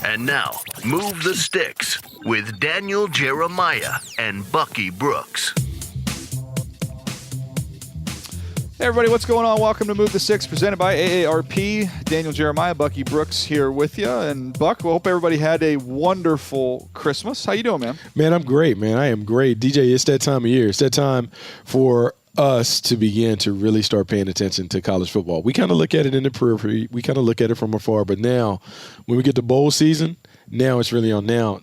And now, Move the Sticks with Daniel Jeremiah and Bucky Brooks. Hey everybody, what's going on? Welcome to Move the Sticks, presented by AARP. Daniel Jeremiah, Bucky Brooks here with you. And Buck, we hope everybody had a wonderful Christmas. How you doing, man? Man, I'm great, man. I am great. DJ, it's that time of year. It's that time for us to begin to really start paying attention to college football. We kind of look at it in the periphery. We kind of look at it from afar. But now, when we get to bowl season, now it's really on. Now,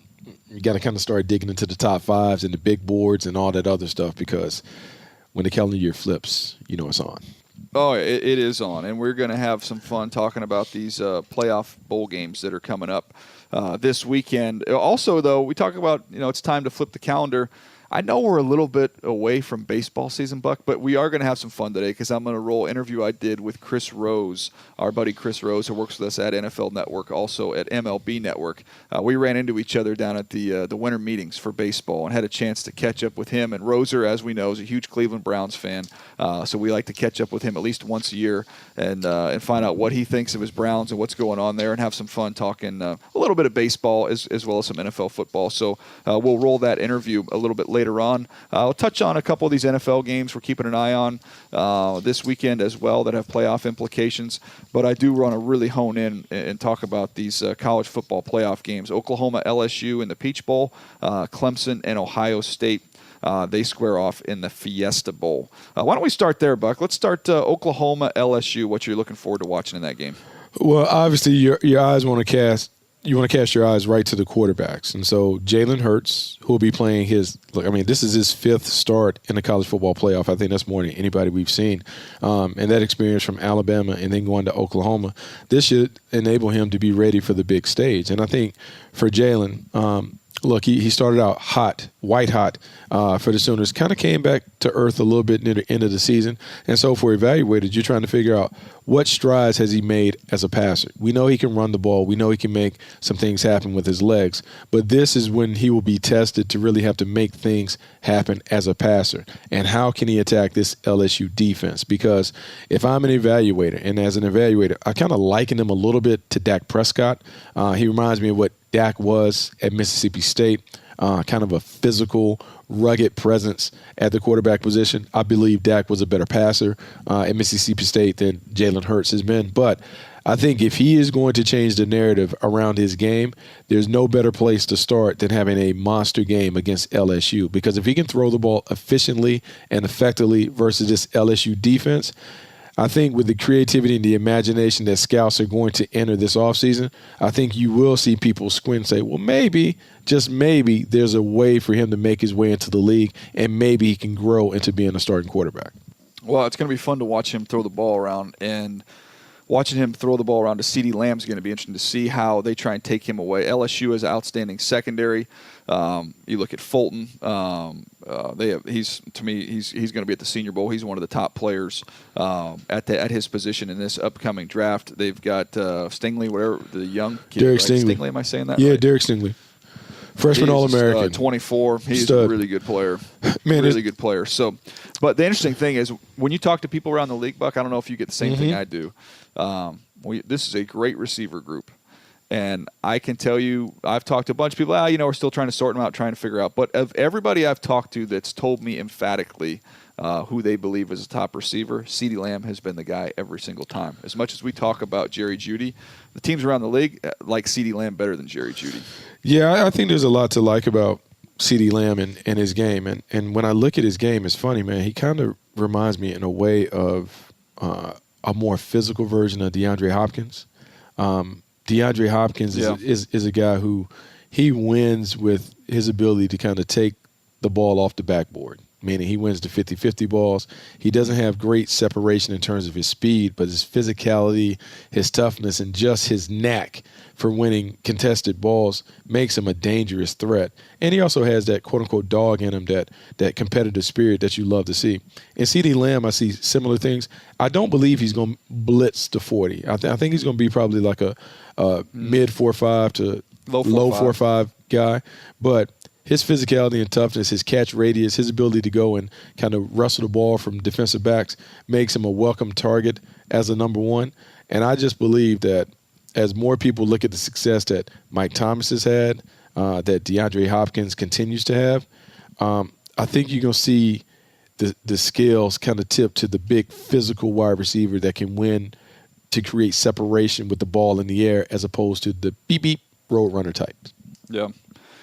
you got to kind of start digging into the top fives and the big boards and all that other stuff, because when the calendar year flips, you know it's on. Oh, it is on. And we're going to have some fun talking about these playoff bowl games that are coming up this weekend. Also, though, we talk about, it's time to flip the calendar. I know we're a little bit away from baseball season, Buck, but we are going to have some fun today because I'm going to roll an interview I did with Chris Rose, our buddy Chris Rose, who works with us at NFL Network, also at MLB Network. We ran into each other down at the winter meetings for baseball and had a chance to catch up with him. And Roser, as we know, is a huge Cleveland Browns fan, so we like to catch up with him at least once a year and find out what he thinks of his Browns and what's going on there, and have some fun talking a little bit of baseball as well as some NFL football. So we'll roll that interview a little bit later on. I'll touch on a couple of these NFL games we're keeping an eye on this weekend as well that have playoff implications. But I do want to really hone in and talk about these college football playoff games. Oklahoma, LSU in the Peach Bowl, Clemson and Ohio State. They square off in the Fiesta Bowl. Why don't we start there, Buck? Let's start Oklahoma, LSU, what you're looking forward to watching in that game. Well, obviously your eyes want to cast. You want to cast your eyes right to the quarterbacks. And so Jalen Hurts, who will be playing this is his fifth start in the college football playoff. I think that's more than anybody we've seen. And that experience from Alabama and then going to Oklahoma, this should enable him to be ready for the big stage. And I think for Jalen, he started out white hot for the Sooners, kind of came back to earth a little bit near the end of the season. And so for evaluators, you're trying to figure out what strides has he made as a passer. We know he can run the ball. We know he can make some things happen with his legs. But this is when he will be tested to really have to make things happen as a passer. And how can he attack this LSU defense? Because if I'm an evaluator, and as an evaluator, I kind of liken him a little bit to Dak Prescott. He reminds me of what Dak was at Mississippi State, kind of a physical, rugged presence at the quarterback position. I believe Dak was a better passer at Mississippi State than Jalen Hurts has been. But I think if he is going to change the narrative around his game, there's no better place to start than having a monster game against LSU. Because if he can throw the ball efficiently and effectively versus this LSU defense, I think with the creativity and the imagination that scouts are going to enter this offseason, I think you will see people squint and say, well, maybe, just maybe, there's a way for him to make his way into the league, and maybe he can grow into being a starting quarterback. Well, it's going to be fun to watch him throw the ball around, and watching him throw the ball around to CeeDee Lamb is going to be interesting to see how they try and take him away. LSU has outstanding secondary. You look at Fulton. He's going to be at the Senior Bowl. He's one of the top players at his position in this upcoming draft. They've got Stingley, whatever, the young kid. Derek right? Stingley, am I saying that right? right? Derek Stingley. Freshman All-American. 24. He's Stud. a really good player. Man, really good player. So, but the interesting thing is when you talk to people around the league, Buck, I don't know if you get the same thing I do. This is a great receiver group. And I can tell you, I've talked to a bunch of people, we're still trying to sort them out, trying to figure out. But of everybody I've talked to that's told me emphatically who they believe is a top receiver, CeeDee Lamb has been the guy every single time. As much as we talk about Jerry Jeudy, the teams around the league like CeeDee Lamb better than Jerry Jeudy. Yeah, I think there's a lot to like about CeeDee Lamb and his game. And when I look at his game, it's funny, man. He kind of reminds me in a way of a more physical version of DeAndre Hopkins. DeAndre Hopkins is a guy who he wins with his ability to kind of take the ball off the backboard, meaning he wins the 50-50 balls. He doesn't have great separation in terms of his speed, but his physicality, his toughness, and just his knack for winning contested balls makes him a dangerous threat. And he also has that quote-unquote dog in him, that competitive spirit that you love to see. In CeeDee Lamb, I see similar things. I don't believe he's going to blitz to 40. I think he's going to be probably like a mid 4.5 to low 4.5 guy. But his physicality and toughness, his catch radius, his ability to go and kind of wrestle the ball from defensive backs makes him a welcome target as a number one. And I just believe that as more people look at the success that Mike Thomas has had, that DeAndre Hopkins continues to have, I think you're going to see the scales kind of tip to the big physical wide receiver that can win to create separation with the ball in the air as opposed to the beep road runner type. Yeah.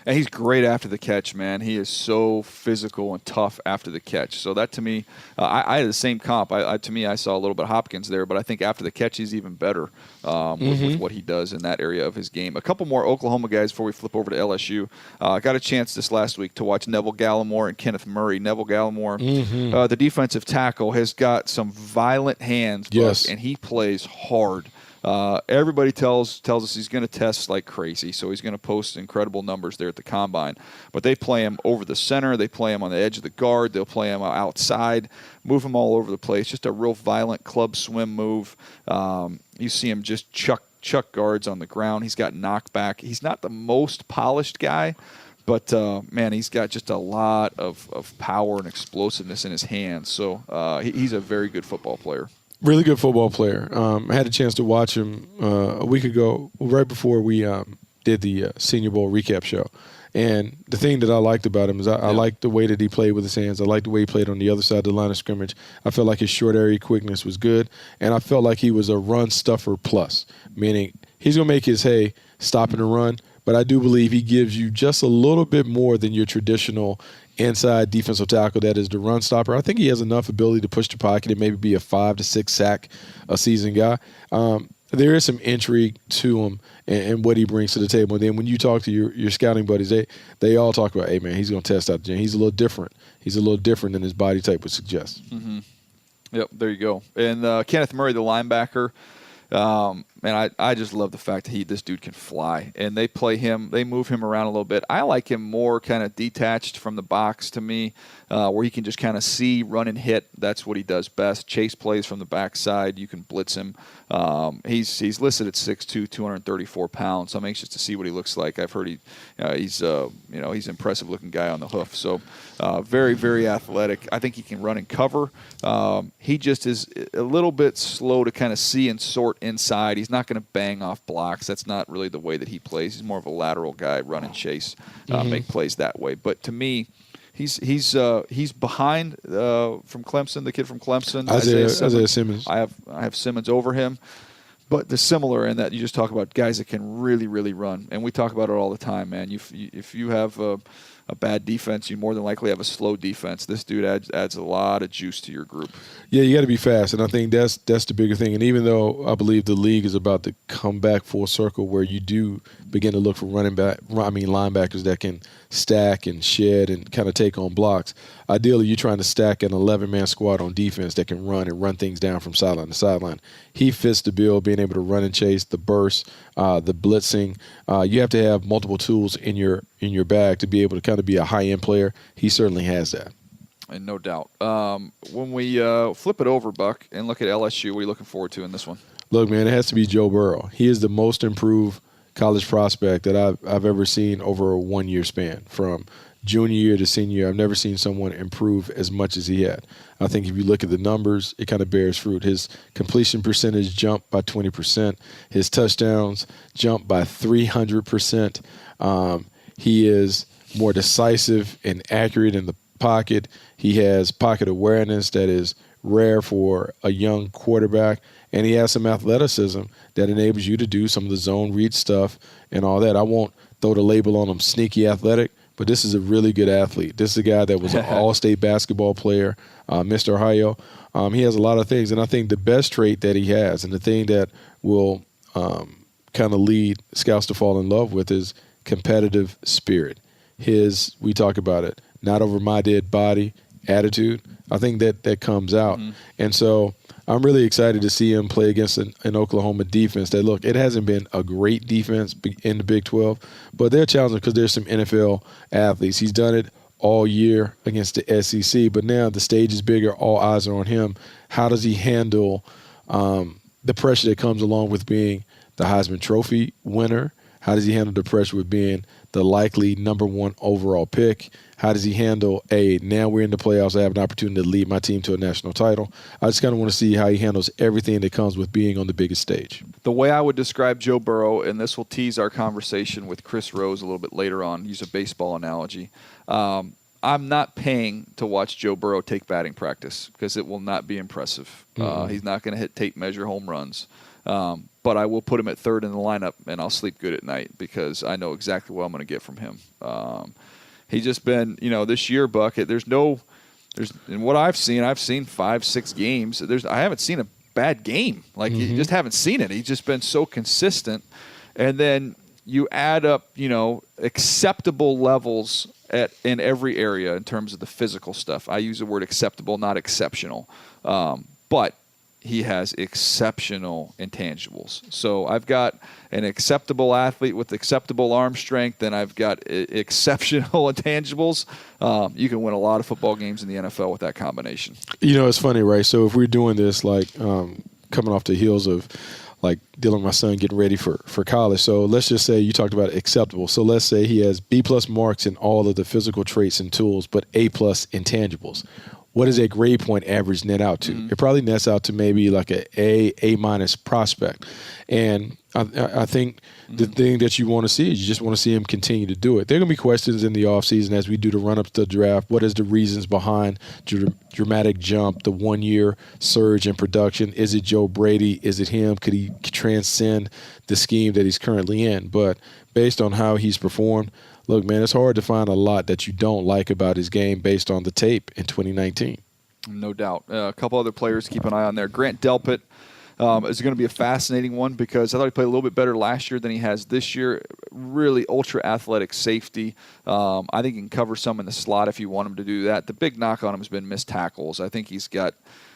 And he's great after the catch, man. He is so physical and tough after the catch. So that, to me, I had the same comp. To me, I saw a little bit of Hopkins there, but I think after the catch, he's even better with what he does in that area of his game. A couple more Oklahoma guys before we flip over to LSU. I got a chance this last week to watch Neville Gallimore and Kenneth Murray. Neville Gallimore, the defensive tackle, has got some violent hands, yes, and he plays hard. Everybody tells us he's going to test like crazy, so he's going to post incredible numbers there at the combine. But they play him over the center, they play him on the edge of the guard, they'll play him outside, move him all over the place. Just a real violent club swim move. You see him just chuck guards on the ground. He's got knockback. He's not the most polished guy, but, man, he's got just a lot of power and explosiveness in his hands. So he's a very good football player. Really good football player. I had a chance to watch him a week ago, right before we did the Senior Bowl recap show. And the thing that I liked about him is I liked the way that he played with his hands. I liked the way he played on the other side of the line of scrimmage. I felt like his short area quickness was good. And I felt like he was a run stuffer plus, meaning he's going to make his hay stopping the run. But I do believe he gives you just a little bit more than your traditional inside defensive tackle that is the run stopper. I think he has enough ability to push the pocket and maybe be a 5 to 6 sack a season guy. There is some intrigue to him and what he brings to the table. And then when you talk to your scouting buddies, they all talk about, hey, man, he's going to test out the gym. He's a little different. He's a little different than his body type would suggest. Mm-hmm. Yep, there you go. And Kenneth Murray, the linebacker, man, I just love the fact that this dude can fly. And they move him around a little bit. I like him more kind of detached from the box to me, where he can just kind of see, run, and hit. That's what he does best. Chase plays from the backside. You can blitz him. He's listed at 6'2", 234 pounds. So I'm anxious to see what he looks like. I've heard he's an impressive looking guy on the hoof. So very, very athletic. I think he can run and cover. He just is a little bit slow to kind of see and sort inside. He's not going to bang off blocks. That's not really the way that he plays. He's more of a lateral guy, run and chase, make plays that way. But to me, he's behind from Clemson, the kid from Clemson, Isaiah Simmons. I have Simmons over him. But they're similar in that you just talk about guys that can really, really run. And we talk about it all the time, man. If you have a bad defense, you more than likely have a slow defense. This dude adds a lot of juice to your group. Yeah, you got to be fast, and I think that's the bigger thing. And even though I believe the league is about to come back full circle, where you do begin to look for linebackers that can stack and shed and kind of take on blocks. Ideally, you're trying to stack an 11-man squad on defense that can run things down from sideline to sideline. He fits the bill, being able to run and chase, the burst, the blitzing. You have to have multiple tools in your bag to be able to kind of be a high-end player. He certainly has that. And no doubt. When we flip it over, Buck, and look at LSU, what are you looking forward to in this one? Look, man, it has to be Joe Burrow. He is the most improved college prospect that I've ever seen over a one-year span. From junior year to senior year, I've never seen someone improve as much as he had. I think if you look at the numbers, it kind of bears fruit. His completion percentage jumped by 20%. His touchdowns jumped by 300%. He is more decisive and accurate in the pocket. He has pocket awareness that is rare for a young quarterback. And he has some athleticism that enables you to do some of the zone read stuff and all that. I won't throw the label on him sneaky athletic, but this is a really good athlete. This is a guy that was an all-state basketball player, Mr. Ohio. He has a lot of things, and I think the best trait that he has and the thing that will kind of lead scouts to fall in love with is competitive spirit. We talk about it, not over my dead body attitude. I think that comes out. Mm-hmm. And so I'm really excited to see him play against an Oklahoma defense that, look, it hasn't been a great defense in the Big 12, but they're challenging because there's some NFL athletes. He's done it all year against the SEC, but now the stage is bigger. All eyes are on him. How does he handle the pressure that comes along with being the Heisman Trophy winner? How does he handle the pressure with being the likely number 1 overall pick? How does he handle now we're in the playoffs, I have an opportunity to lead my team to a national title? I just kind of want to see how he handles everything that comes with being on the biggest stage. The way I would describe Joe Burrow, and this will tease our conversation with Chris Rose a little bit later on, use a baseball analogy. I'm not paying to watch Joe Burrow take batting practice because it will not be impressive. He's not going to hit tape measure home runs. But I will put him at third in the lineup, and I'll sleep good at night because I know exactly what I'm going to get from him. He's just been, this year, Buck, in what I've seen 5-6 games. I haven't seen a bad game. You just haven't seen it. He's just been so consistent. And then you add up, acceptable levels in every area in terms of the physical stuff. I use the word acceptable, not exceptional. But he has exceptional intangibles. So I've got an acceptable athlete with acceptable arm strength, and I've got exceptional intangibles. You can win a lot of football games in the NFL with that combination. It's funny, right? So if we're doing this, coming off the heels of dealing with my son getting ready for college. So let's just say you talked about acceptable. So let's say he has B+ marks in all of the physical traits and tools, but A+ intangibles. What does a grade point average net out to? It probably nets out to maybe like A- prospect. And I think the thing that you want to see is you just want to see him continue to do it. There are going to be questions in the offseason as we do the run-up to the draft. What is the reasons behind dramatic jump, the 1-year surge in production? Is it Joe Brady? Is it him? Could he transcend the scheme that he's currently in? But based on how he's performed, look, man, it's hard to find a lot that you don't like about his game based on the tape in 2019. No doubt. A couple other players to keep an eye on there. Grant Delpit is going to be a fascinating one because I thought he played a little bit better last year than he has this year. Really ultra-athletic safety. I think he can cover some in the slot if you want him to do that. The big knock on him has been missed tackles. I think he's got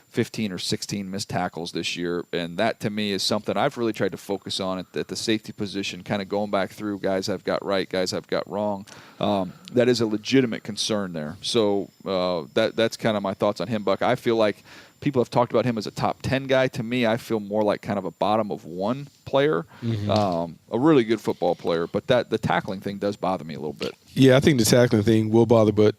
15 or 16 missed tackles this year, and that to me is something I've really tried to focus on at the safety position, kind of going back through guys I've got right, guys I've got wrong. That is a legitimate concern there. So that's kind of my thoughts on him, Buck. I feel like people have talked about him as a top 10 guy. To me, I feel more like kind of a bottom of 1 player, a really good football player, but the tackling thing does bother me a little bit. Yeah, I think the tackling thing will bother, but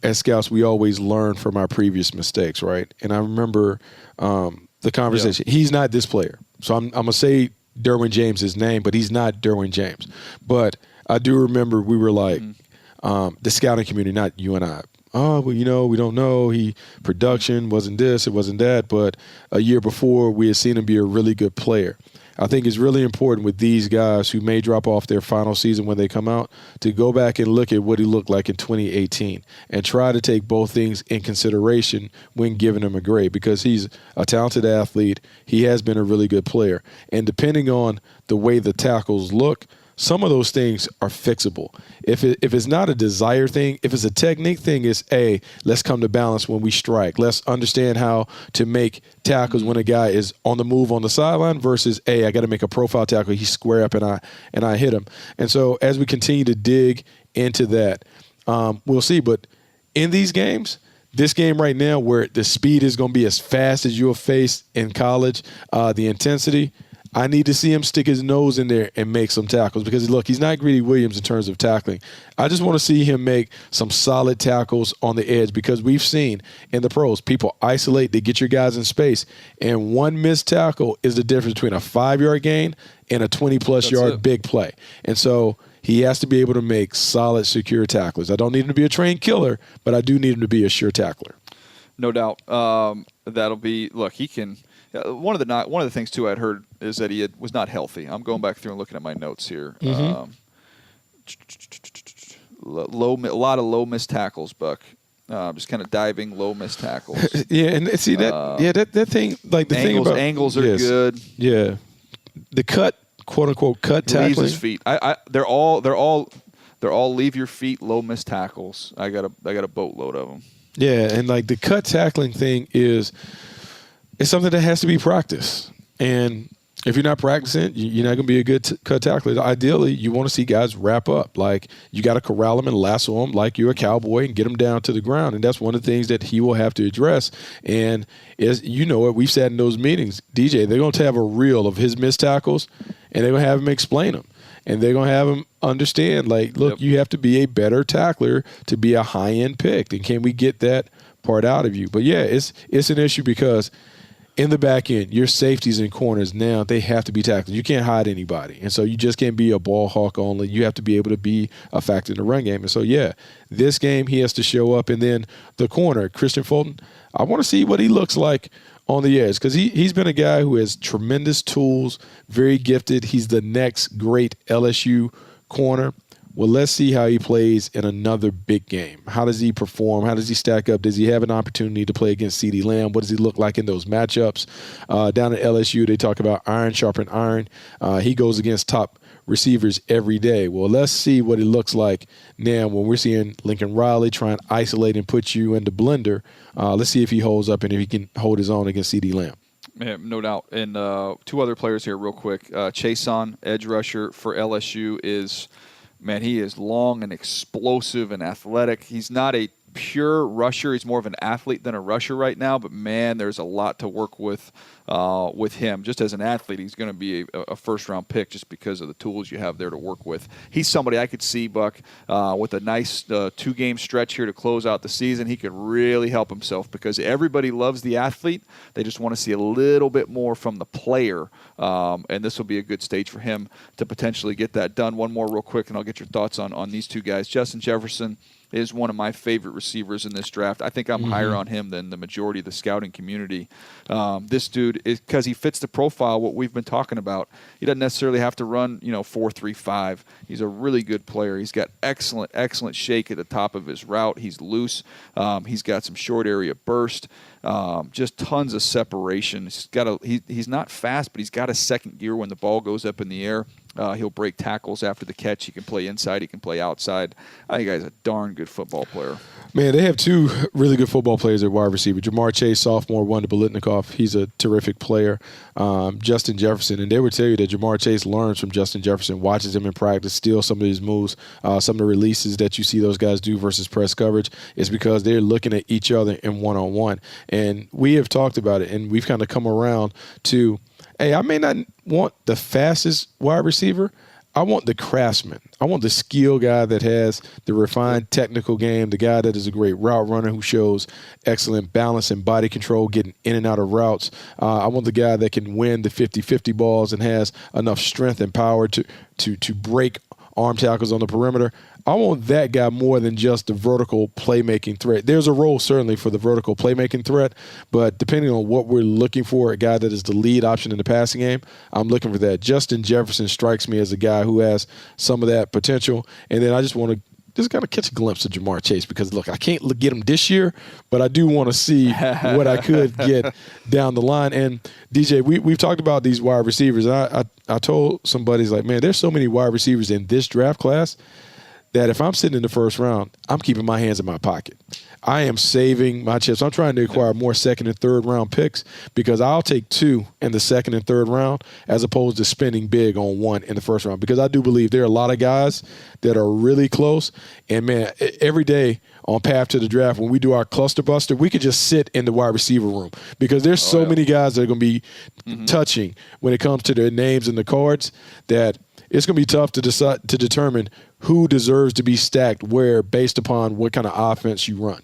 as scouts, we always learn from our previous mistakes, right? And I remember the conversation. Yeah. He's not this player. So I'm going to say Derwin James' name, but he's not Derwin James. But I do remember we were like, the scouting community, not you and I. Oh, well, we don't know. Production wasn't this, it wasn't that. But a year before, we had seen him be a really good player. I think it's really important with these guys who may drop off their final season when they come out to go back and look at what he looked like in 2018 and try to take both things in consideration when giving him a grade because he's a talented athlete. He has been a really good player. And depending on the way the tackles look, some of those things are fixable. If it's not a desire thing, if it's a technique thing, it's let's come to balance when we strike. Let's understand how to make tackles when a guy is on the move on the sideline versus I got to make a profile tackle. He's square up and I hit him. And so as we continue to dig into that, we'll see. But in these games, this game right now where the speed is going to be as fast as you'll face in college, the intensity, I need to see him stick his nose in there and make some tackles because, look, he's not Greedy Williams in terms of tackling. I just want to see him make some solid tackles on the edge because we've seen in the pros, people isolate, they get your guys in space, and one missed tackle is the difference between a 5-yard gain and a 20-plus yard big play. And so he has to be able to make solid, secure tackles. I don't need him to be a trained killer, but I do need him to be a sure tackler. No doubt. That'll be – look, he can – one of the things too I'd heard is that he was not healthy. I'm going back through and looking at my notes here. A lot of low missed tackles, Buck. Just kind of diving low missed tackles. Yeah, and see that that thing like the angles, thing about angles are good. Yeah, the cut, quote unquote cut tackling. Leaves his feet. They're all leave your feet low missed tackles. I got a boatload of them. Yeah, and like the cut tackling thing is. It's something that has to be practiced. And If you're not practicing, you're not going to be a good cut tackler. Ideally, you want to see guys wrap up. Like, you got to corral them and lasso them like you're a cowboy and get them down to the ground. And that's one of the things that he will have to address. And as you know it, we've sat in those meetings, DJ, they're going to have a reel of his missed tackles, and they're going to have him explain them. And they're going to have him understand, like, look, you have to be a better tackler to be a high-end pick. And can we get that part out of you? But, yeah, it's an issue because – in the back end, your safeties and corners now, they have to be tackled. You can't hide anybody. And so you just can't be a ball hawk only. You have to be able to be a factor in the run game. And so, yeah, this game he has to show up. And then the corner, Christian Fulton, I want to see what he looks like on the edge because he's been a guy who has tremendous tools, very gifted. He's the next great LSU corner. Well, let's see how he plays in another big game. How does he perform? How does he stack up? Does he have an opportunity to play against CeeDee Lamb? What does he look like in those matchups? Down at LSU, they talk about iron sharpen iron. He goes against top receivers every day. Well, let's see what he looks like now when we're seeing Lincoln Riley try and isolate and put you in the blender. Let's see if he holds up and if he can hold his own against CeeDee Lamb. Yeah, no doubt. And two other players here real quick. Chason, edge rusher for LSU, is – man, he is long and explosive and athletic. He's not a pure rusher. He's more of an athlete than a rusher right now. But, man, there's a lot to work with him. Just as an athlete, he's going to be a first-round pick just because of the tools you have there to work with. He's somebody I could see, Buck, with a nice two-game stretch here to close out the season. He could really help himself because everybody loves the athlete. They just want to see a little bit more from the player, and this will be a good stage for him to potentially get that done. One more real quick, and I'll get your thoughts on these two guys. Justin Jefferson is one of my favorite receivers in this draft. I think I'm higher on him than the majority of the scouting community. This dude, because he fits the profile, what we've been talking about. He doesn't necessarily have to run, 4.35. He's a really good player. He's got excellent shake at the top of his route. He's loose. He's got some short area burst. Just tons of separation. He's not fast, but he's got a second gear when the ball goes up in the air. He'll break tackles after the catch. He can play inside. He can play outside. I think he's a darn good football player. Man, they have two really good football players at wide receiver. Jamar Chase, sophomore, won to Biletnikoff. He's a terrific player. Justin Jefferson, and they would tell you that Jamar Chase learns from Justin Jefferson, watches him in practice, steals some of his moves, some of the releases that you see those guys do versus press coverage is because they're looking at each other in one-on-one. And we have talked about it, and we've kind of come around to, hey, I may not want the fastest wide receiver. I want the craftsman. I want the skill guy that has the refined technical game, the guy that is a great route runner who shows excellent balance and body control, getting in and out of routes. I want the guy that can win the 50-50 balls and has enough strength and power to break arm tackles on the perimeter. I want that guy more than just the vertical playmaking threat. There's a role certainly for the vertical playmaking threat, but depending on what we're looking for, a guy that is the lead option in the passing game, I'm looking for that. Justin Jefferson strikes me as a guy who has some of that potential, and then I just want to kind of catch a glimpse of Jamar Chase because, look, I can't get him this year, but I do want to see what I could get down the line. And, DJ, we've talked about these wide receivers. I told some buddies, like, man, there's so many wide receivers in this draft class that if I'm sitting in the first round, I'm keeping my hands in my pocket. I am saving my chips. I'm trying to acquire more second and third round picks because I'll take two in the second and third round as opposed to spending big on one in the first round because I do believe there are a lot of guys that are really close. And, man, every day on Path to the Draft, when we do our cluster buster, we could just sit in the wide receiver room because there's so many guys that are going to be touching when it comes to their names and the cards that it's going to be tough to decide to determine who deserves to be stacked where based upon what kind of offense you run.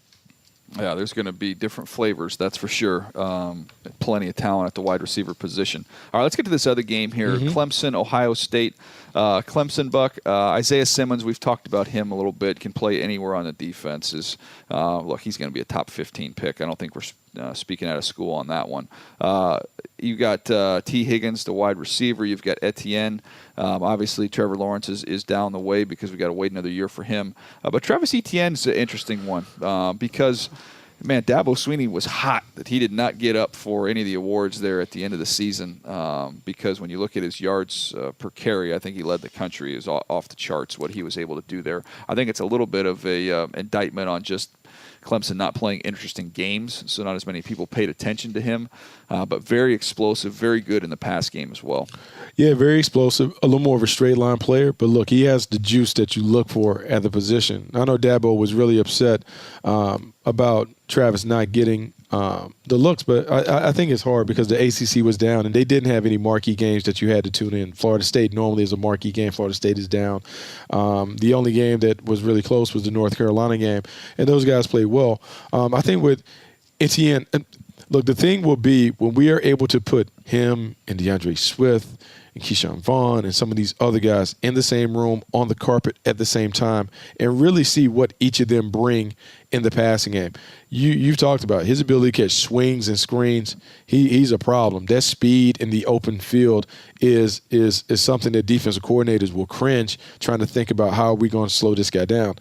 Yeah, there's going to be different flavors, that's for sure. Plenty of talent at the wide receiver position. All right, let's get to this other game here. Clemson, Ohio State. Clemson, Buck. Isaiah Simmons, we've talked about him a little bit, can play anywhere on the defenses. Look, he's going to be a top 15 pick. I don't think we're speaking out of school on that one. You got T. Higgins, the wide receiver. You've got Etienne. Obviously, Trevor Lawrence is down the way because we got to wait another year for him. But Travis Etienne is an interesting one because, man, Dabo Swinney was hot that he did not get up for any of the awards there at the end of the season because when you look at his yards per carry, I think he led the country. Is off the charts what he was able to do there. I think it's a little bit of a indictment on just Clemson not playing interesting games, so not as many people paid attention to him. But very explosive, very good in the pass game as well. Yeah, very explosive, a little more of a straight line player. But look, he has the juice that you look for at the position. I know Dabo was really upset about Travis not getting the looks, but I think it's hard because the ACC was down and they didn't have any marquee games that you had to tune in. Florida State normally is a marquee game. Florida State is down. The only game that was really close was the North Carolina game, and those guys played well. I think with Etienne, look, the thing will be when we are able to put him and DeAndre Swift and Keyshawn Vaughn and some of these other guys in the same room on the carpet at the same time and really see what each of them bring in the passing game. You've talked about his ability to catch swings and screens. He's a problem. That speed in the open field is something that defensive coordinators will cringe trying to think about how are we going to slow this guy down.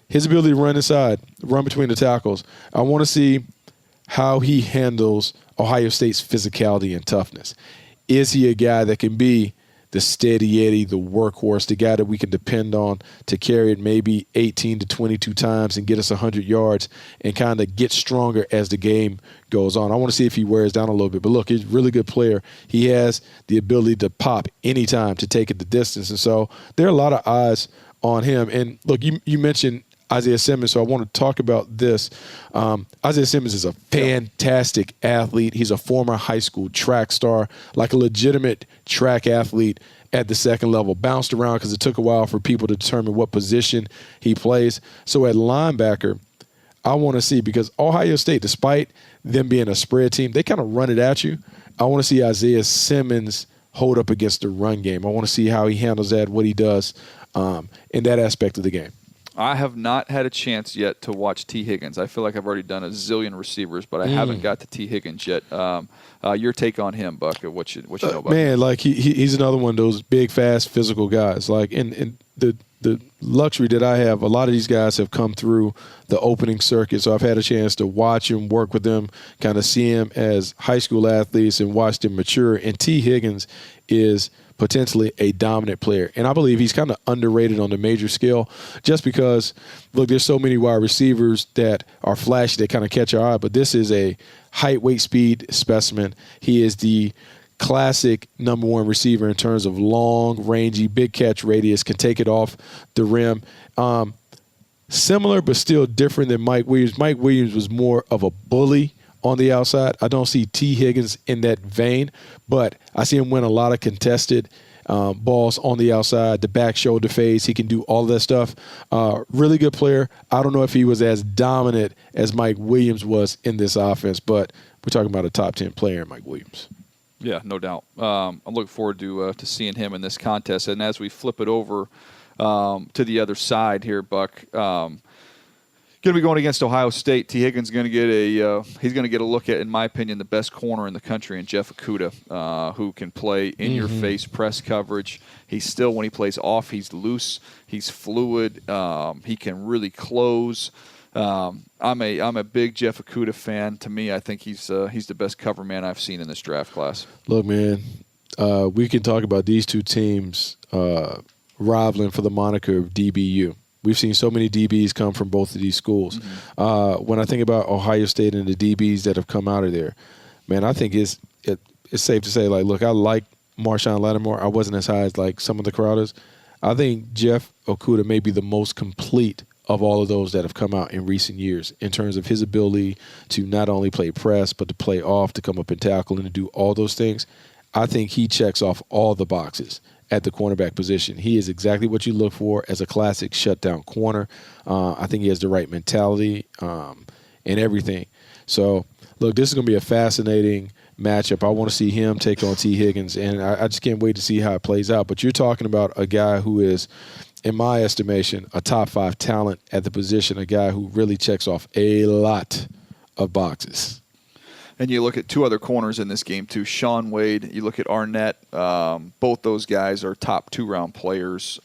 His ability to run inside, run between the tackles. I want to see how he handles Ohio State's physicality and toughness. Is he a guy that can be the steady Eddie, the workhorse, the guy that we can depend on to carry it maybe 18 to 22 times and get us 100 yards and kind of get stronger as the game goes on? I want to see if he wears down a little bit. But look, he's a really good player. He has the ability to pop anytime to take it the distance. And so there are a lot of eyes on him. And look, you mentioned Isaiah Simmons, so I want to talk about this. Isaiah Simmons is a fantastic athlete. He's a former high school track star, like a legitimate track athlete at the second level. Bounced around because it took a while for people to determine what position he plays. So at linebacker, I want to see, because Ohio State, despite them being a spread team, they kind of run it at you. I want to see Isaiah Simmons hold up against the run game. I want to see how he handles that, what he does in that aspect of the game. I have not had a chance yet to watch T. Higgins. I feel like I've already done a zillion receivers, but I haven't got to T. Higgins yet. Your take on him, Buck? What you know about him? Man, like he's another one of those big, fast, physical guys. Like in the luxury that I have, a lot of these guys have come through the opening circuit, so I've had a chance to watch him, work with them, kind of see him as high school athletes and watch them mature. And T. Higgins is potentially a dominant player. And I believe he's kind of underrated on the major scale just because, look, there's so many wide receivers that are flashy that kind of catch our eye, but this is a height, weight, speed specimen. He is the classic number one receiver in terms of long, rangy, big catch radius, can take it off the rim. Similar but still different than Mike Williams. Mike Williams was more of a bully on the outside. I don't see T. Higgins in that vein, but I see him win a lot of contested balls on the outside, the back shoulder fades. He can do all that stuff. Really good player. I don't know if he was as dominant as Mike Williams was in this offense, but we're talking about a top 10 player, Mike Williams. Yeah, no doubt. I'm looking forward to seeing him in this contest. And as we flip it over to the other side here, Buck, going to be going against Ohio State. T. Higgins going to get a look at, in my opinion, the best corner in the country in Jeff Okudah, who can play in your face press coverage. He's still, when he plays off, he's loose, he's fluid, he can really close. I'm a big Jeff Okudah fan. To me, I think he's the best cover man I've seen in this draft class. Look, man, we can talk about these two teams rivaling for the moniker of DBU. We've seen so many DBs come from both of these schools. When I think about Ohio State and the DBs that have come out of there, man, I think it's safe to say, like, look, I like Marshawn Lattimore. I wasn't as high as, like, some of the Crowders. I think Jeff Okudah may be the most complete of all of those that have come out in recent years in terms of his ability to not only play press, but to play off, to come up and tackle, and to do all those things. I think he checks off all the boxes at the cornerback position. He is exactly what you look for as a classic shutdown corner. I think he has the right mentality and everything. So, look, this is going to be a fascinating matchup. I want to see him take on T. Higgins, and I just can't wait to see how it plays out. But you're talking about a guy who is, in my estimation, a top 5 talent at the position, a guy who really checks off a lot of boxes. And you look at two other corners in this game, too. Sean Wade, you look at Arnett. Both those guys are top 2-round players.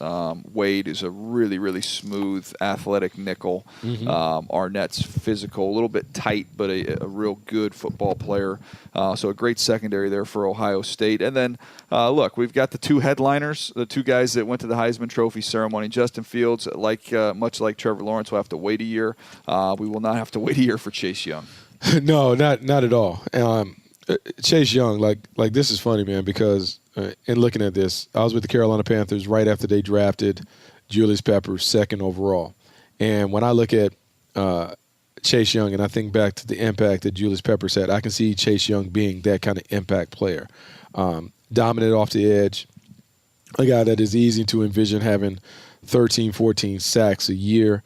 Wade is a really, really smooth, athletic nickel. Arnett's physical, a little bit tight, but a real good football player. So a great secondary there for Ohio State. And then, look, we've got the two headliners, the two guys that went to the Heisman Trophy ceremony. Justin Fields, much like Trevor Lawrence, will have to wait a year. We will not have to wait a year for Chase Young. No, not at all. Chase Young, like this is funny, man, because in looking at this, I was with the Carolina Panthers right after they drafted Julius Peppers 2nd overall. And when I look at Chase Young and I think back to the impact that Julius Peppers had, I can see Chase Young being that kind of impact player. Dominant off the edge, a guy that is easy to envision having 13, 14 sacks a year.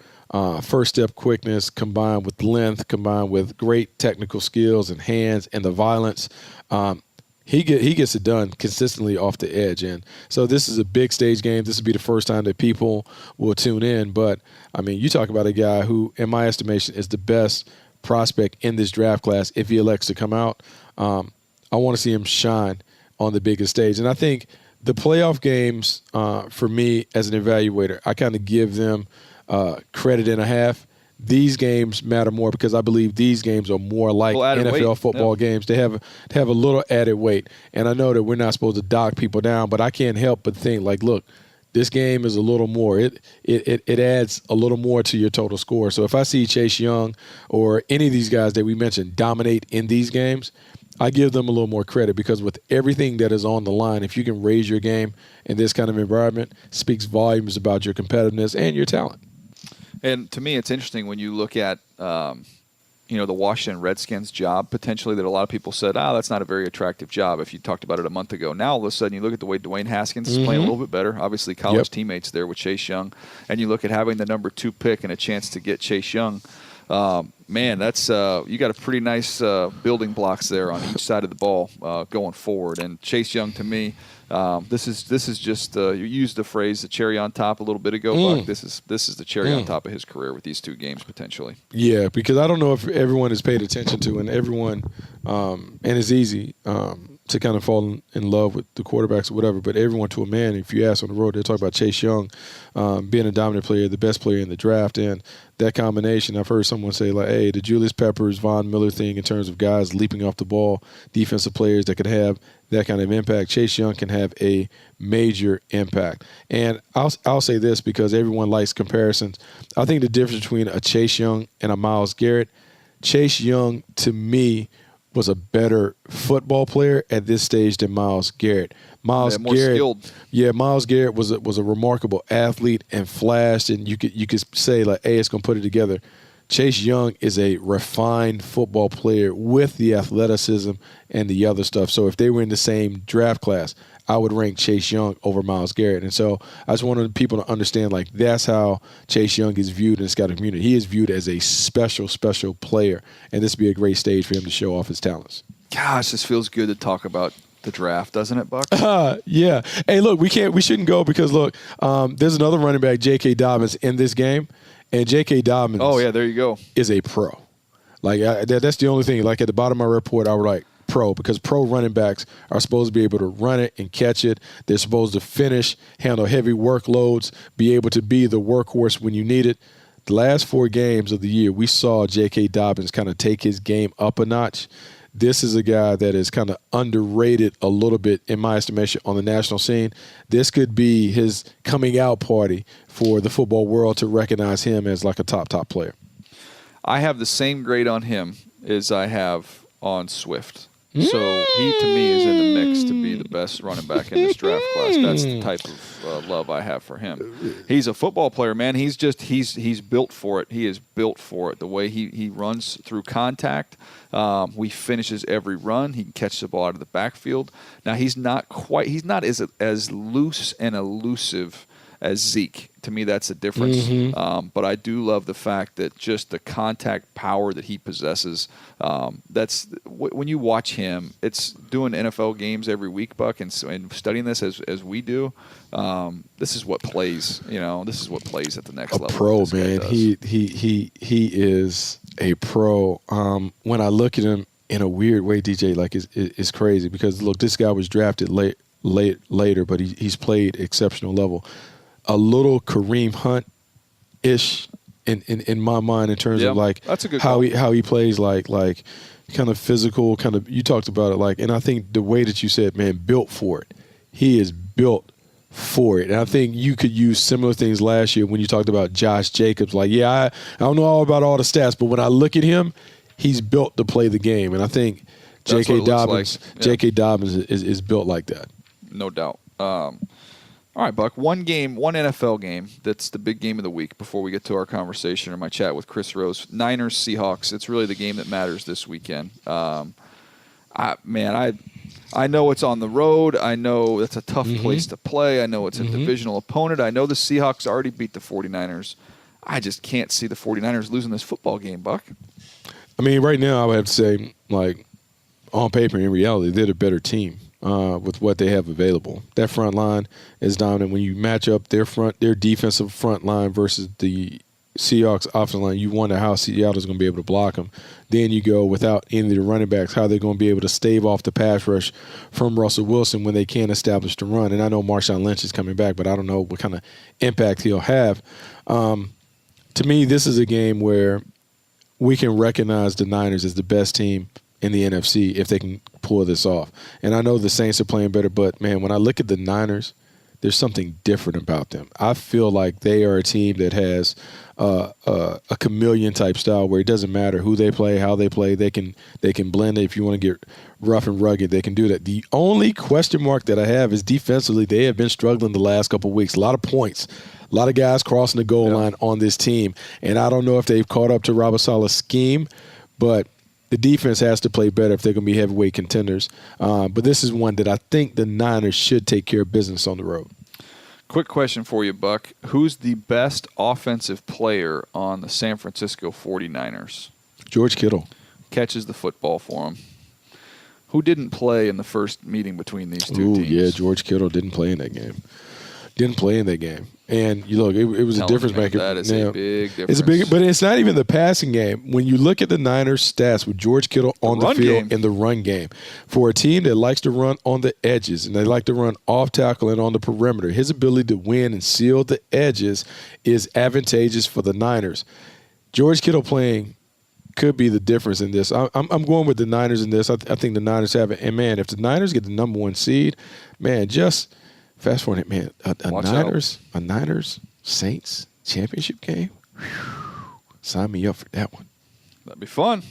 First step quickness combined with length, combined with great technical skills and hands and the violence. He gets it done consistently off the edge. And so this is a big stage game. This will be the first time that people will tune in. But, I mean, you talk about a guy who, in my estimation, is the best prospect in this draft class if he elects to come out. I want to see him shine on the biggest stage. And I think the playoff games, for me as an evaluator, I kind of give them credit and a half. These games matter more because I believe these games are more like NFL football games. They have a little added weight. And I know that we're not supposed to dock people down, but I can't help but think, like, look, this game is a little more. It adds a little more to your total score. So if I see Chase Young or any of these guys that we mentioned dominate in these games, I give them a little more credit because with everything that is on the line, if you can raise your game in this kind of environment, speaks volumes about your competitiveness and your talent. And to me, it's interesting when you look at, the Washington Redskins job potentially that a lot of people said, that's not a very attractive job if you talked about it a month ago. Now, all of a sudden, you look at the way Dwayne Haskins is playing a little bit better. Obviously, college teammates there with Chase Young. And you look at having the number 2 pick and a chance to get Chase Young. Man, that's you got a pretty nice building blocks there on each side of the ball going forward. And Chase Young, to me, this is just you used the phrase "the cherry on top" a little bit ago, Buck. This is the cherry on top of his career with these 2 games potentially. Yeah, because I don't know if everyone has paid attention to, and everyone, and it's easy to kind of fall in love with the quarterbacks or whatever, but everyone to a man, if you ask on the road, they'll talk about Chase Young being a dominant player, the best player in the draft, and that combination, I've heard someone say, like, hey, the Julius Peppers, Von Miller thing in terms of guys leaping off the ball, defensive players that could have that kind of impact. Chase Young can have a major impact. And I'll say this because everyone likes comparisons. I think the difference between a Chase Young and a Myles Garrett, Chase Young, to me, was a better football player at this stage than Myles Garrett. Myles Garrett was a remarkable athlete and flashed, and you could say, like, hey, it's gonna put it together. Chase Young is a refined football player with the athleticism and the other stuff. So if they were in the same draft class, I would rank Chase Young over Myles Garrett. And so I just wanted people to understand, like, that's how Chase Young is viewed in the scouting community. He is viewed as a special, special player, and this would be a great stage for him to show off his talents. Gosh, this feels good to talk about the draft, doesn't it, Buck? Yeah. Hey, look, we shouldn't go because, look, there's another running back, J.K. Dobbins, in this game, and J.K. Dobbins there you go. Is a pro. Like, that's the only thing. Like, at the bottom of my report, I was like, pro, because pro running backs are supposed to be able to run it and catch it. They're supposed to finish, handle heavy workloads, be able to be the workhorse when you need it. The last 4 games of the year, we saw J.K. Dobbins kind of take his game up a notch. This is a guy that is kind of underrated a little bit, in my estimation, on the national scene. This could be his coming out party for the football world to recognize him as like a top player. I have the same grade on him as I have on Swift. So he, to me, is in the mix to be the best running back in this draft class. That's the type of love I have for him. He's a football player, man. He's built for it. He is built for it. The way he runs through contact, he finishes every run. He can catch the ball out of the backfield. Now, he's not as loose and elusive as Zeke. To me, that's the difference. But I do love the fact that just the contact power that he possesses, that's when you watch him, it's doing NFL games every week, Buck, and studying this as we do, this is what plays, this is what plays at the next level. Pro, man. He is a pro. When I look at him in a weird way, DJ, like it's crazy because look, this guy was drafted later, but he's played exceptional level. A little Kareem Hunt-ish in my mind in terms of like that's a good how he plays like kind of physical, kind of, you talked about it, like, and I think the way that you said, man, built for it. He is built for it. And I think you could use similar things last year when you talked about Josh Jacobs. Like, I don't know all about all the stats, but when I look at him, he's built to play the game. And I think J.K. Dobbins is built like that. No doubt. All right, Buck, one NFL game that's the big game of the week before we get to our conversation or my chat with Chris Rose. Niners, Seahawks. It's really the game that matters this weekend. I know it's on the road. I know it's a tough place to play. I know it's a divisional opponent. I know the Seahawks already beat the 49ers. I just can't see the 49ers losing this football game, Buck. I mean, right now I would have to say, like, on paper, in reality, they're the better team. With what they have available. That front line is dominant. When you match up their defensive front line versus the Seahawks offensive line, you wonder how Seattle's going to be able to block them. Then you go without any of the running backs, how they're going to be able to stave off the pass rush from Russell Wilson when they can't establish the run. And I know Marshawn Lynch is coming back, but I don't know what kind of impact he'll have. To me, this is a game where we can recognize the Niners as the best team in the NFC if they can pull this off. And I know the Saints are playing better, but, man, when I look at the Niners, there's something different about them. I feel like they are a team that has a chameleon-type style where it doesn't matter who they play, how they play. They can blend it. If you want to get rough and rugged, they can do that. The only question mark that I have is defensively, they have been struggling the last couple of weeks. A lot of points. A lot of guys crossing the goal line on this team. And I don't know if they've caught up to Robert Saleh's scheme, but the defense has to play better if they're going to be heavyweight contenders. But this is one that I think the Niners should take care of business on the road. Quick question for you, Buck. Who's the best offensive player on the San Francisco 49ers? George Kittle. Catches the football for him. Who didn't play in the first meeting between these two teams? Yeah, George Kittle didn't play in that game. And you look, it was a difference maker. That is a big difference. It's a big, but it's not even the passing game. When you look at the Niners' stats with George Kittle on the field in the run game, for a team that likes to run on the edges and they like to run off tackle and on the perimeter, his ability to win and seal the edges is advantageous for the Niners. George Kittle playing could be the difference in this. I'm going with the Niners in this. I think the Niners have it. And, man, if the Niners get the number one seed, man, just – fast forward, man, a Niners Saints championship game. Whew, sign me up for that one. That'd be fun.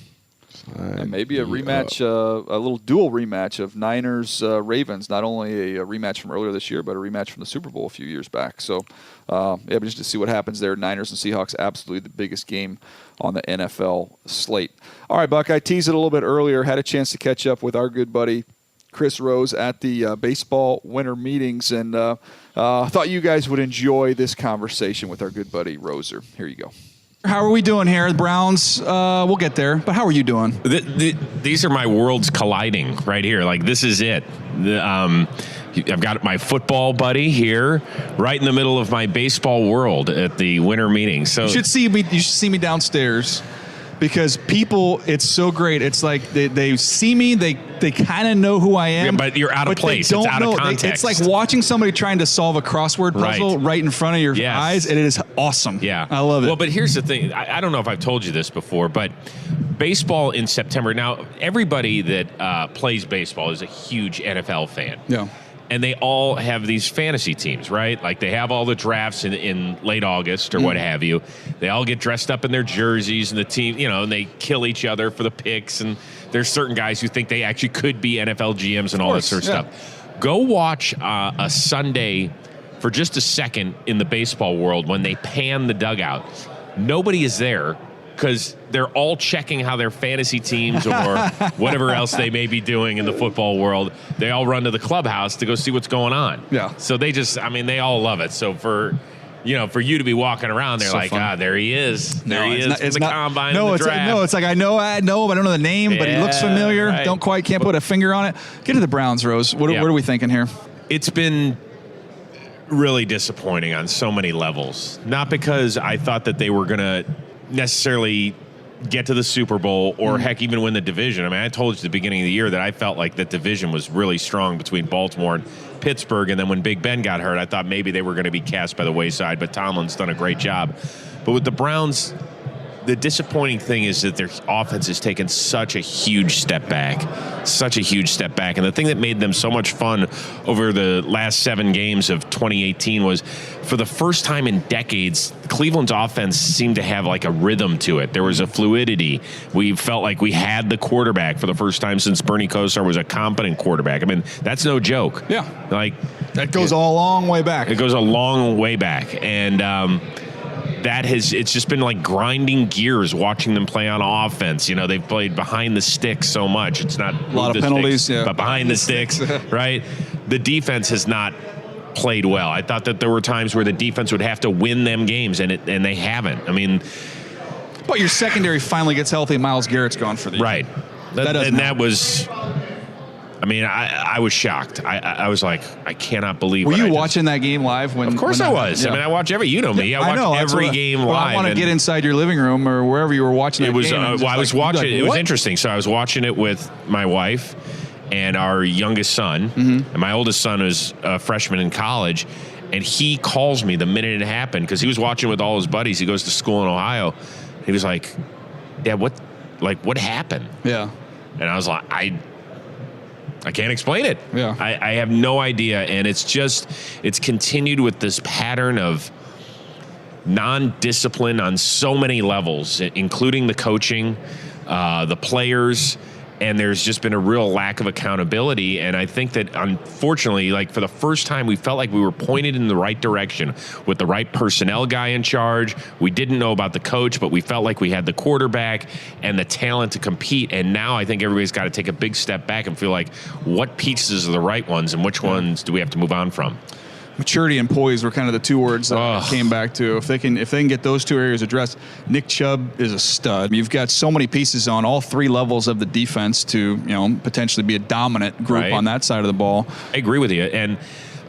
And maybe a rematch, a little dual rematch of Niners Ravens. Not only a rematch from earlier this year, but a rematch from the Super Bowl a few years back. So, but just to see what happens there. Niners and Seahawks, absolutely the biggest game on the NFL slate. All right, Buck, I teased it a little bit earlier. Had a chance to catch up with our good buddy Chris Rose at the baseball winter meetings, and thought you guys would enjoy this conversation with our good buddy Roser. Here you go. How are we doing here? The Browns, we'll get there, but how are you doing? These are my worlds colliding right here. Like, this is it. I've got my football buddy here right in the middle of my baseball world at the winter meeting. So you should see me downstairs. Because people, it's so great. It's like they see me, they kind of know who I am. Yeah, but you're out of place. It's out of context. It's like watching somebody trying to solve a crossword puzzle right in front of your eyes, and it is awesome. Yeah. I love it. Well, but here's the thing. I don't know if I've told you this before, but baseball in September. Now, everybody that plays baseball is a huge NFL fan. Yeah. And they all have these fantasy teams, right? Like, they have all the drafts in late August or what have you. They all get dressed up in their jerseys, and the team, and they kill each other for the picks. And there's certain guys who think they actually could be NFL GMs and all that sort of stuff. Go watch a Sunday for just a second in the baseball world when they pan the dugout. Nobody is there because they're all checking how their fantasy teams or whatever else they may be doing in the football world. They all run to the clubhouse to go see what's going on. Yeah. So they all love it. So for you to be walking around, they're so like, fun. There he is. There he is. It's the combine. No, and the draft. It's like I know, but I don't know the name, but he looks familiar. Right. Can't put a finger on it. Get to the Browns, Rose. What are we thinking here? It's been really disappointing on so many levels. Not because I thought that they were going to necessarily get to the Super Bowl or heck, even win the division. I mean, I told you at the beginning of the year that I felt like the division was really strong between Baltimore and Pittsburgh. And then when Big Ben got hurt, I thought maybe they were going to be cast by the wayside, but Tomlin's done a great job. But with the Browns, the disappointing thing is that their offense has taken such a huge step back. And the thing that made them so much fun over the last 7 games of 2018 was, for the first time in decades, Cleveland's offense seemed to have like a rhythm to it. There was a fluidity. We felt like we had the quarterback for the first time since Bernie Kosar was a competent quarterback. I mean, that's no joke. Yeah. Like, that goes a long way back. It goes a long way back. And, it's just been like grinding gears watching them play on offense. You know, they've played behind the sticks so much. It's not a lot of penalties, but behind the sticks, right? The defense has not played well. I thought that there were times where the defense would have to win them games, and they haven't. I mean, but your secondary finally gets healthy. Myles Garrett's gone for the year. Right. That was. I mean, I was shocked. I was like, I cannot believe. Were you watching that game live? Of course I was. Yeah. I mean, I watch every. You know me. I watch every game live. I want to get inside your living room or wherever you were watching. It was. Game I was watching. It was interesting. So I was watching it with my wife and our youngest son. And my oldest son is a freshman in college, and he calls me the minute it happened because he was watching with all his buddies. He goes to school in Ohio. He was like, "Dad, what happened?" Yeah. And I was like, I can't explain it. Yeah. I have no idea. And it's continued with this pattern of non-discipline on so many levels, including the coaching, the players, and there's just been a real lack of accountability. And I think that, unfortunately, like for the first time, we felt like we were pointed in the right direction with the right personnel guy in charge. We didn't know about the coach, but we felt like we had the quarterback and the talent to compete. And now I think everybody's got to take a big step back and feel like, what pieces are the right ones and which ones do we have to move on from? Maturity and poise were kind of the 2 words that I came back to. If they can get those 2 areas addressed, Nick Chubb is a stud. You've got so many pieces on all 3 levels of the defense to, potentially be a dominant group on that side of the ball. I agree with you. And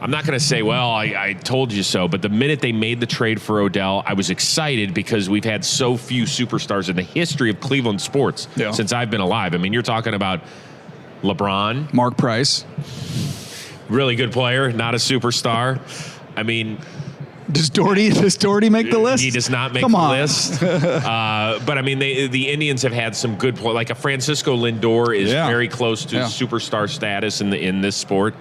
I'm not going to say, well, I told you so, but the minute they made the trade for Odell, I was excited because we've had so few superstars in the history of Cleveland sports since I've been alive. I mean, you're talking about LeBron. Mark Price. Really good player, not a superstar. I mean, does Doherty make the list? He does not make the list. But I mean, the Indians have had some good players. Like a Francisco Lindor is very close to superstar status in this sport,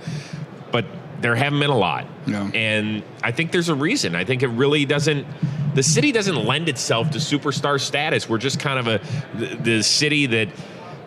but there haven't been a lot. Yeah. And I think there's a reason. I think it really doesn't. The city doesn't lend itself to superstar status. We're just kind of the city that.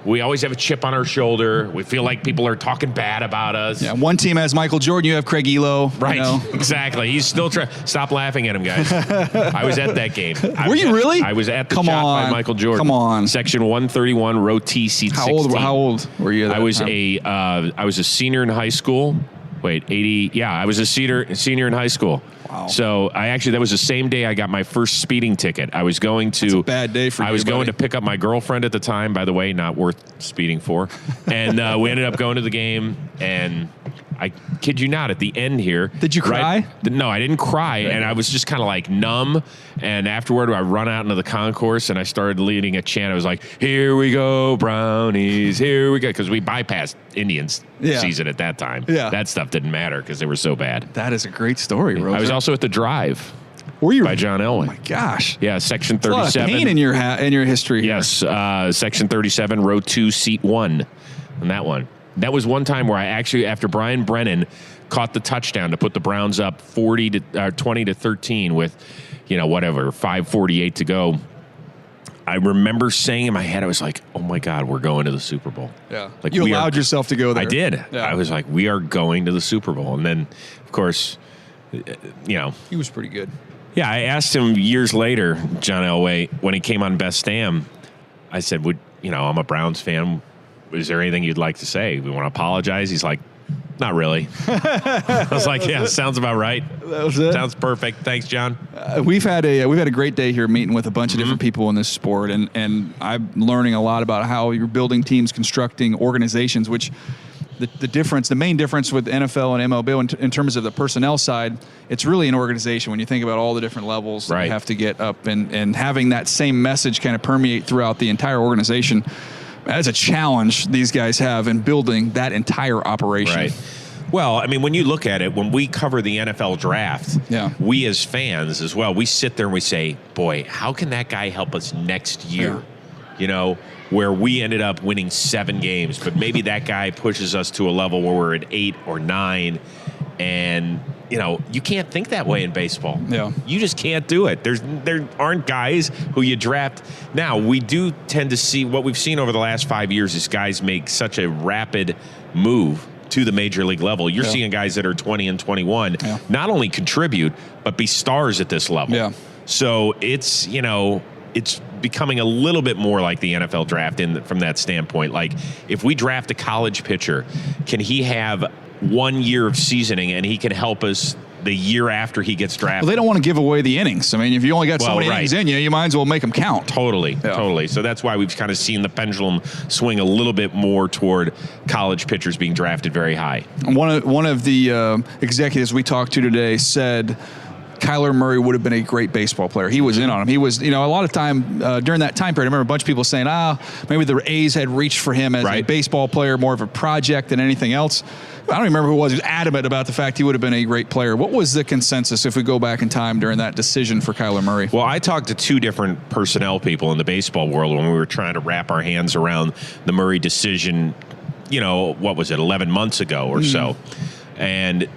We always have a chip on our shoulder. We feel like people are talking bad about us. Yeah, one team has Michael Jordan. You have Craig Elo. Right, exactly. He's still trying. Stop laughing at him, guys. I was at that game. Were you really? I was at the shot by Michael Jordan. Come on. Section 131, row T, seat 16. How old were you at that time? I was a senior in high school. Wait, 80. Yeah, I was a senior in high school. Wow. So that was the same day I got my first speeding ticket. I was going to. That's a bad day for you. I was going to pick up my girlfriend at the time, by the way, not worth speeding for. And we ended up going to the game, and I kid you not, at the end here. Did you cry? No, I didn't cry, and I was just kind of like numb. And afterward, I run out into the concourse, and I started leading a chant. I was like, "Here we go, Brownies, here we go," because we bypassed Indians season at that time. Yeah. That stuff didn't matter because they were so bad. That is a great story, Roger. I was also at the Drive. Were you? By John Elway. Oh my gosh. Yeah, section 37. There's a lot of pain in your history here. Yes, section 37, row 2, seat 1, and that one. That was one time where I actually, after Brian Brennan caught the touchdown to put the Browns up 20 to 13 with, 5:48 to go. I remember saying in my head, I was like, "Oh my God, we're going to the Super Bowl." Yeah, like you allowed yourself to go there. I did. Yeah. I was like, "We are going to the Super Bowl," and then, of course, he was pretty good. Yeah, I asked him years later, John Elway, when he came on Best Damn. I said, I'm a Browns fan. Is there anything you'd like to say? We want to apologize? He's like, not really. I was like, yeah, sounds about right. That was it. Sounds perfect. Thanks, John. We've had a great day here meeting with a bunch of different people in this sport, and I'm learning a lot about how you're building teams, constructing organizations, which the difference, the main difference with NFL and MLB in terms of the personnel side, it's really an organization when you think about all the different levels that you have to get up and having that same message kind of permeate throughout the entire organization. That's a challenge these guys have in building that entire operation. Right. Well, I mean, when you look at it, when we cover the NFL draft, we as fans as well, we sit there and we say, boy, how can that guy help us next year? You know, where we ended up winning 7 games, but maybe that guy pushes us to a level where we're at 8 or 9. And, you know, you can't think that way in baseball. Yeah. You just can't do it. There aren't guys who you draft. Now, we do tend to see what we've seen over the last 5 years is guys make such a rapid move to the major league level. You're seeing guys that are 20 and 21 not only contribute, but be stars at this level. Yeah. So it's, you know, it's becoming a little bit more like the NFL draft from that standpoint. Like, if we draft a college pitcher, can he have 1 year of seasoning and he can help us the year after he gets drafted? Well, they don't want to give away the innings. I mean, if you only got so many innings in you might as well make them count. Totally. So that's why we've kind of seen the pendulum swing a little bit more toward college pitchers being drafted very high. One of the executives we talked to today said Kyler Murray would have been a great baseball player. He was in on him. He was, you know, a lot of time during that time period, I remember a bunch of people saying, maybe the A's had reached for him as a baseball player, more of a project than anything else. I don't remember who it was. He was adamant about the fact he would have been a great player. What was the consensus if we go back in time during that decision for Kyler Murray? Well, I talked to 2 different personnel people in the baseball world when we were trying to wrap our hands around the Murray decision, you know, what was it, 11 months ago or so. And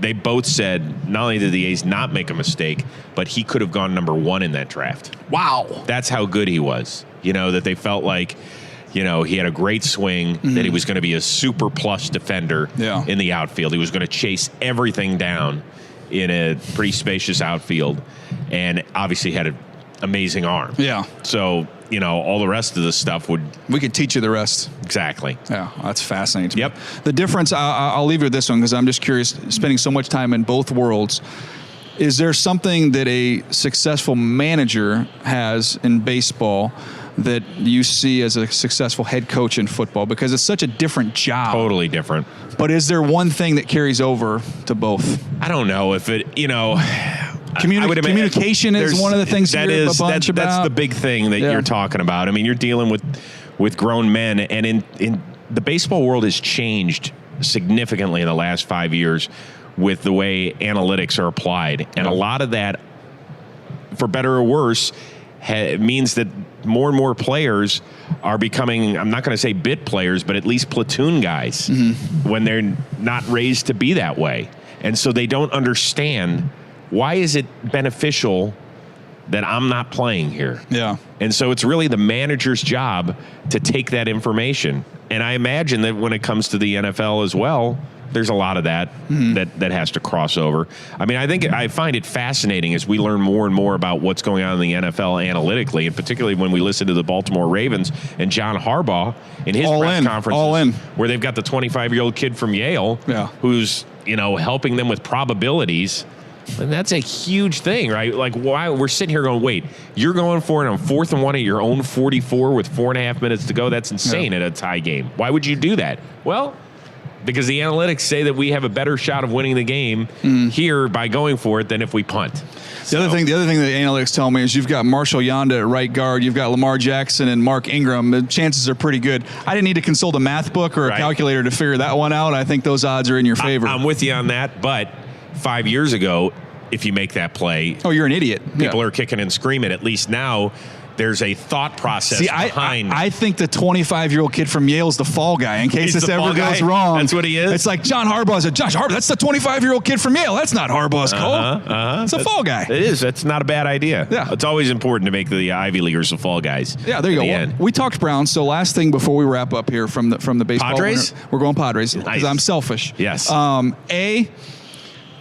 they both said not only did the A's not make a mistake, but he could have gone number 1 in that draft. Wow. That's how good he was. You know, that they felt like, you know, he had a great swing, that he was going to be a super plus defender in the outfield. He was going to chase everything down in a pretty spacious outfield, and obviously had an amazing arm. Yeah. So, you know, all the rest of the stuff we could teach you the rest. Exactly. Yeah, that's fascinating to me. The difference, I'll leave you with this one because I'm just curious, spending so much time in both worlds, is there something that a successful manager has in baseball that you see as a successful head coach in football? Because it's such a different job. Totally different. But is there one thing that carries over to both? I don't know if it, you know... Communication is one of the things that you hear a bunch about. That's the big thing that you're talking about. I mean, you're dealing with grown men, and in the baseball world has changed significantly in the last 5 years with the way analytics are applied. And a lot of that, for better or worse, means that more and more players are becoming, I'm not going to say bit players, but at least platoon guys when they're not raised to be that way. And so they don't understand, why is it beneficial that I'm not playing here? Yeah. And so it's really the manager's job to take that information. And I imagine that when it comes to the NFL as well, there's a lot of that that has to cross over. I mean, I find it fascinating as we learn more and more about what's going on in the NFL analytically, and particularly when we listen to the Baltimore Ravens and John Harbaugh in his press conferences, where they've got the 25-year-old kid from Yale who's, you know, helping them with probabilities. And that's a huge thing, right? Like, why we're sitting here going, wait, you're going for it on 4th and 1 at your own 44 with 4.5 minutes to go? That's insane at a tie game. Why would you do that? Well, because the analytics say that we have a better shot of winning the game here by going for it than if we punt. The other thing that the analytics tell me is you've got Marshall Yonda at right guard, you've got Lamar Jackson and Mark Ingram. The chances are pretty good. I didn't need to consult a math book or a calculator to figure that one out. I think those odds are in your favor. I'm with you on that, but 5 years ago, if you make that play, you're an idiot. People are kicking and screaming. At least now there's a thought process behind. I think the 25-year-old kid from Yale's the fall guy in case this ever goes wrong. That's what he is. It's like John Harbaugh's Josh Harbaugh. That's the 25-year-old kid from Yale. That's not Harbaugh's call. It's a fall guy. It is. That's not a bad idea. Yeah. It's always important to make the Ivy Leaguers the fall guys. Yeah, there you go. We talked Browns. So last thing before we wrap up here from the baseball. Padres? We're going Padres because Nice. I'm selfish. Yes.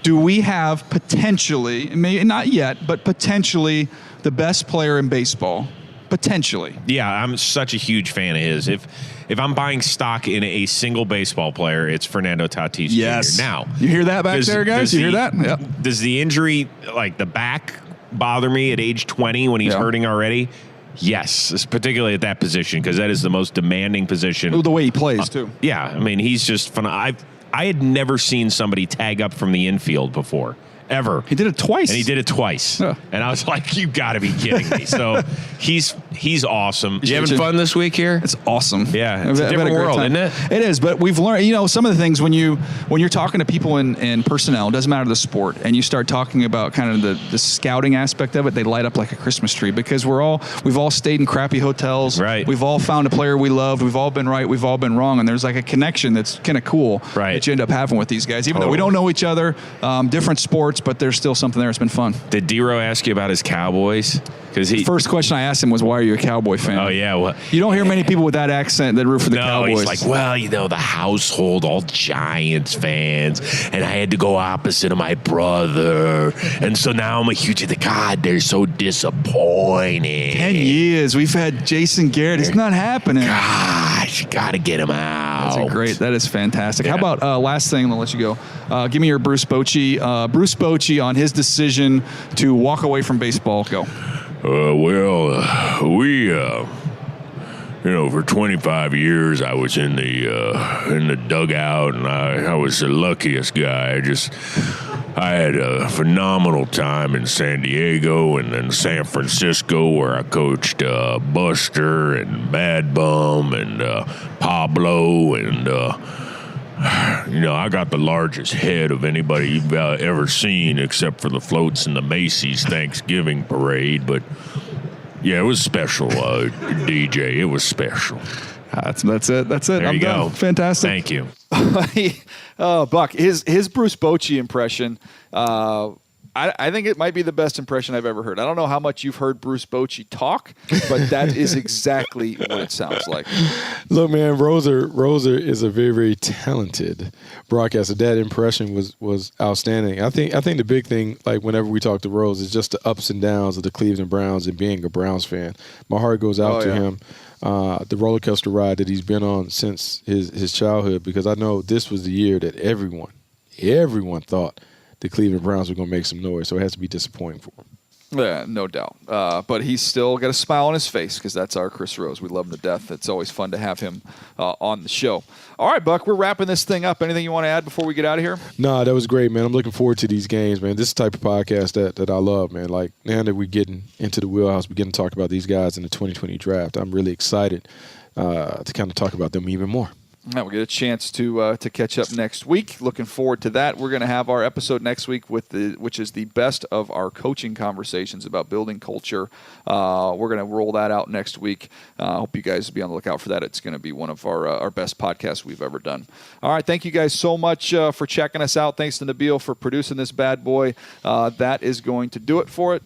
Do we have potentially, maybe not yet, but potentially the best player in baseball? Potentially. Yeah, I'm such a huge fan of his. If I'm buying stock in a single baseball player, it's Fernando Tatis Jr. Now, you hear that back there, guys? You hear that? Yep. Does the injury, like the back, bother me at age 20 when he's hurting already? Yes, particularly at that position, because that is the most demanding position. The way he plays, too. Yeah, I mean, he's just fun. I had never seen somebody tag up from the infield before. Ever. He did it twice. And he did it twice. Yeah. And I was like, you got to be kidding me. So he's awesome. You having fun this week here? It's awesome. Yeah, it's a different world, isn't it? It is, but we've learned, some of the things when you're talking to people in personnel, it doesn't matter the sport, and you start talking about kind of the scouting aspect of it, they light up like a Christmas tree because we've all stayed in crappy hotels. Right. We've all found a player we loved. We've all been right. We've all been wrong. And there's like a connection that's kind of cool that you end up having with these guys. Even though we don't know each other, different sports, but there's still something there. It's been fun. Did D-Row ask you about his Cowboys? Because the first question I asked him was, "Why are you a Cowboy fan?" Oh yeah, well, you don't hear many people with that accent that root for the Cowboys. He's like, well, the household, all Giants fans, and I had to go opposite of my brother, and so now I'm a huge. God, they're so disappointing. 10 years we've had Jason Garrett. It's not happening. Gosh, you got to get him out. That is fantastic. Yeah. How about last thing? I'll let you go. Give me your Bruce Bochy. Bruce Bochy on his decision to walk away from baseball. Go. We for 25 years I was in the dugout, and I was the luckiest guy. I had a phenomenal time in San Diego and then San Francisco, where I coached Buster and Bad Bum and Pablo, and I got the largest head of anybody you've ever seen, except for the floats in the Macy's Thanksgiving parade. But yeah, it was special, DJ. It was special. That's it. There I'm you done. go. Fantastic. Thank you. Buck, his Bruce Bochy impression, I think it might be the best impression I've ever heard. I don't know how much you've heard Bruce Bochy talk, but that is exactly what it sounds like. Look, man, Roser is a very, very talented broadcaster. That impression was outstanding. I think the big thing, like whenever we talk to Rose, is just the ups and downs of the Cleveland Browns and being a Browns fan. My heart goes out to him. The roller coaster ride that he's been on since his childhood, because I know this was the year that everyone thought the Cleveland Browns were going to make some noise, so it has to be disappointing for him. Yeah, no doubt. But he's still got a smile on his face because that's our Chris Rose. We love him to death. It's always fun to have him on the show. All right, Buck, we're wrapping this thing up. Anything you want to add before we get out of here? No, that was great, man. I'm looking forward to these games, man. This is the type of podcast that I love, man. Like, now that we're getting into the wheelhouse, we're getting to talk about these guys in the 2020 draft. I'm really excited to kind of talk about them even more. We'll get a chance to catch up next week. Looking forward to that. We're going to have our episode next week which is the best of our coaching conversations about building culture. We're going to roll that out next week. I hope you guys will be on the lookout for that. It's going to be one of our best podcasts we've ever done. All right, thank you guys so much for checking us out. Thanks to Nabil for producing this bad boy. That is going to do it for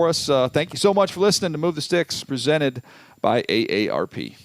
us. Thank you so much for listening to Move the Sticks, presented by AARP.